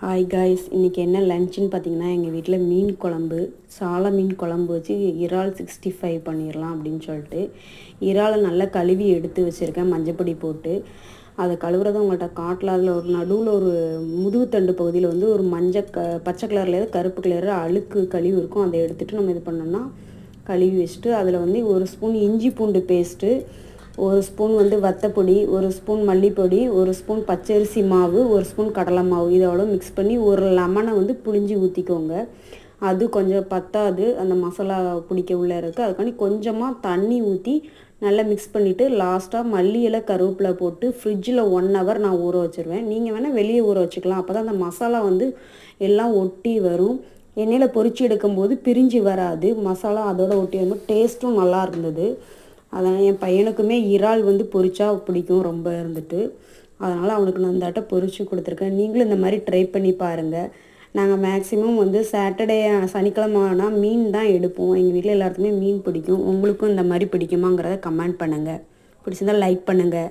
Hi guys, இன்றைக்கி என்ன லன்ச்சுன்னு பார்த்தீங்கன்னா எங்கள் வீட்டில் மீன் குழம்பு, சால மீன் குழம்பு வச்சு இறால் 65 பண்ணிடலாம் அப்படின்னு சொல்லிட்டு இறாலை நல்லா கழுவி எடுத்து வச்சுருக்கேன் மஞ்சப்பொடி போட்டு. அதை கழுவுறதை உங்கள்கிட்ட காட்டல. அதில் ஒரு நடுவில் ஒரு முதுகுத்தண்டு பகுதியில் வந்து ஒரு பச்சை கலரில் கருப்பு கலரில் அழுக்கு கழிவு இருக்கும். அதை எடுத்துகிட்டு நம்ம இது பண்ணோம்னா கழுவி வச்சுட்டு அதில் வந்து ஒரு ஸ்பூன் இஞ்சி பூண்டு பேஸ்ட்டு, ஒரு ஸ்பூன் வந்து வத்தப்பொடி, ஒரு ஸ்பூன் மல்லிப்பொடி, ஒரு ஸ்பூன் பச்சரிசி மாவு, ஒரு ஸ்பூன் கடலை மாவு இதோட மிக்ஸ் பண்ணி ஒரு லெமனை வந்து புழிஞ்சி ஊற்றிக்கோங்க. அது கொஞ்சம் பத்தாது, அந்த மசாலா பிடிக்க உள்ளே இருக்குது. அதுக்காண்டி கொஞ்சமாக தண்ணி ஊற்றி நல்லா மிக்ஸ் பண்ணிவிட்டு லாஸ்ட்டாக மல்லி இலை கருவேப்பிலை போட்டு ஃப்ரிட்ஜில் 1 ஹவர் நான் ஊற வச்சுருவேன். நீங்கள் வேணால் வெளியே ஊற வச்சுக்கலாம். அப்போ தான் அந்த மசாலா வந்து எல்லாம் ஒட்டி வரும். எண்ணெயில் பொரிச்சு எடுக்கும்போது பிரிஞ்சு வராது, மசாலா அதோட ஒட்டி வரும்போது டேஸ்ட்டும் நல்லா இருந்தது. அதனால் என் பையனுக்குமே இறால் வந்து பொரிச்சா பிடிக்கும் ரொம்ப இருந்துட்டு. அதனால் அவனுக்கு நான் இந்தாட்ட பொரிச்சு கொடுத்துருக்கேன். நீங்களும் இந்த மாதிரி ட்ரை பண்ணி பாருங்கள். நாங்கள் மேக்ஸிமம் வந்து சாட்டர்டே சனிக்கிழமை ஆனால் மீன் தான் எடுப்போம். எங்கள் வீட்டில் எல்லாத்துக்குமே மீன் பிடிக்கும். உங்களுக்கும் இந்த மாதிரி பிடிக்குமாங்கிறத கமெண்ட் பண்ணுங்கள். பிடிச்சிருந்தால் லைக் பண்ணுங்கள்.